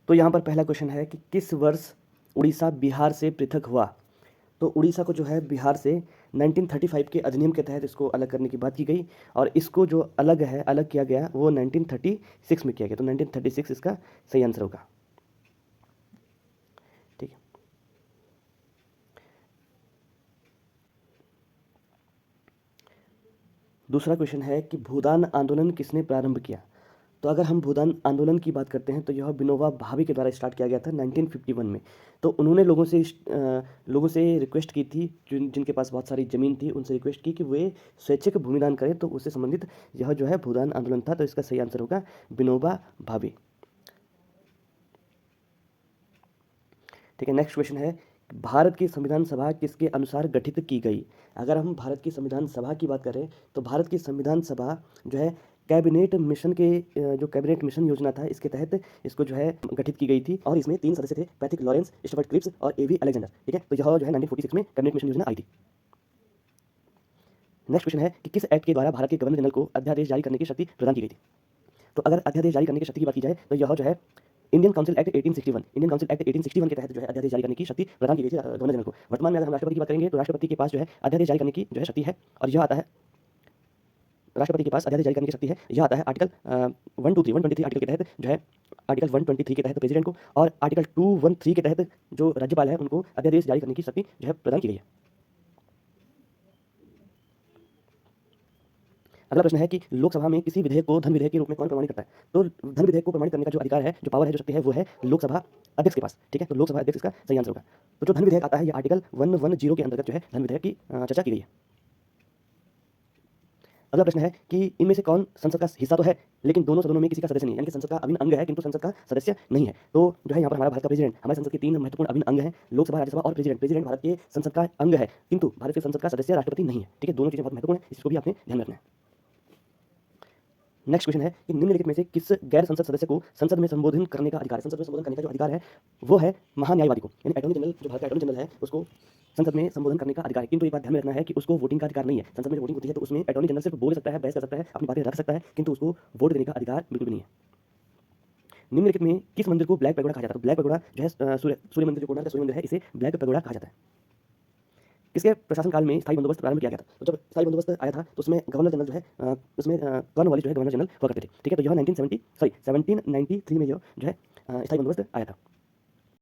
तो यहाँ पर पहला क्वेश्चन है कि किस वर्ष उड़ीसा बिहार से पृथक हुआ। तो उड़ीसा को जो है बिहार से 1935 के अधिनियम के तहत इसको अलग करने की बात की गई, और इसको जो अलग किया गया वो 1936 में किया गया। तो 1936 इसका सही आंसर होगा। ठीक है, दूसरा क्वेश्चन है कि भूदान आंदोलन किसने प्रारंभ किया। तो अगर हम भूदान आंदोलन की बात करते हैं तो यह विनोबा भावे के द्वारा स्टार्ट किया गया था 1951 में। तो उन्होंने लोगों से रिक्वेस्ट की थी, जिनके पास बहुत सारी ज़मीन थी, उनसे रिक्वेस्ट की कि वे स्वैच्छिक भूमिदान करें। तो उससे संबंधित यह जो है भूदान आंदोलन था। तो इसका सही आंसर होगा विनोबा भावे। ठीक है, नेक्स्ट क्वेश्चन है भारत की संविधान सभा किसके अनुसार गठित की गई। अगर हम भारत की संविधान सभा की बात करें तो भारत की संविधान सभा जो है कैबिनेट मिशन के जो कैबिनेट मिशन योजना था इसके तहत इसको जो है गठित की गई थी, और इसमें 3 सदस्य थे, पैट्रिक लॉरेंस, स्टुअर्ट क्रिप्स और एवी अलेक्जेंडर। ठीक है, तो यह जो है 1946 में कैबिनेट मिशन योजना आई थी। नेक्स्ट क्वेश्चन है कि किस एक्ट के द्वारा भारत के गवर्नर जनरल को अध्यादेश जारी करने की शक्ति प्रदान की गई थी। तो अगर अध्यादेश जारी करने की शक्ति की बात की जाए तो यह जो है Indian council act 1861, Indian council act 1861 के तहत जो है अध्यादेश जारी करने की शक्ति प्रदान की गई थी गवर्नर जनरल को। वर्तमान में अगर हम राष्ट्रपति की बात करेंगे तो राष्ट्रपति के पास जो है अध्यादेश जारी करने की जो है शक्ति है, और यह आता है राष्ट्रपति के पास अध्यादेश जारी करने की शक्ति है। यह आता है आर्टिकल 123 आर्टिकल के तहत जो है आर्टिकल 123 के तहत प्रेसिडेंट को, और आर्टिकल 213 के तहत जो राज्यपाल है उनको अध्यादेश जारी करने की शक्ति जो है प्रदान की गई है। अगला प्रश्न है कि लोकसभा में किसी विधेयक को धन विधेयक के रूप में कौन प्रमाणित करता है। तो धन विधेयक को प्रमाणित करने का जो अधिकार है, जो पावर है, जो शक्ति है, वो है लोकसभा अध्यक्ष के पास। ठीक है, तो लोकसभा अध्यक्ष इसका सही आंसर होगा। तो जो धन विधेयक आता है ये आर्टिकल 110 के अंतर्गत जो है धन विधेयक की चर्चा की गई है। अगला प्रश्न है कि इनमें से कौन संसद का हिस्सा तो है लेकिन दोनों सदनों में किसी का सदस्य नहीं है, यानी कि संसद का अभिन्न अंग है किंतु संसद का सदस्य नहीं है। तो जो है यहाँ पर हमारा भारत का प्रेसिडेंट, हमारे संसद के 3 महत्वपूर्ण अभिन्न अंग हैं, लोकसभा, राज्यसभा और प्रेसिडेंट। प्रेसिडेंट भारत के संसद का अंग है किंतु भारत के संसद का सदस्य राष्ट्रपति नहीं है। ठीक है, दोनों चीजें बहुत महत्वपूर्ण है, इसको भी आपने ध्यान में रखना है। नेक्स्ट क्वेश्चन है कि निम्नलिखित में से किस गैर संसद सदस्य को संसद में संबोधन करने का अधिकार है। संसद में संबोधन करने का जो अधिकार है वो है महान्यायवादी को, यानी अटॉर्नी जनरल, जो भारत का अटॉर्नी जनरल है उसको संसद में संबोधन करने का अधिकार है। किंतु एक बात ध्यान में रखना है कि उसको वोटिंग का अधिकार नहीं है। संसद में जो वोटिंग होती है तो उसमें अटॉर्नी जनरल सिर्फ बोल सकता है, बहस कर सकता है, अपनी बातें रख सकता है, किंतु उसको वोट देने का अधिकार बिल्कुल भी नहीं है। निम्नलिखित में किस मंदिर को ब्लैक पैगोडा कहा जाता है। ब्लैक पैगोडा जो है सूर्य मंदिर, जो कोणार्क का सूर्य मंदिर है, इसे ब्लैक पैगोडा कहा जाता है। इसके प्रशासन काल में स्थायी बंदोबस्त प्रारंभ किया गया था। तो जब स्थायी बंदोबस्त आया था तो उसमें गवर्नर जनरल जो है उसमें कॉर्नवालिस जो है गवर्नर जनरल हुआ करते थे। ठीक है, तो यह 1793 में जो है स्थायी बंदोबस्त आया था।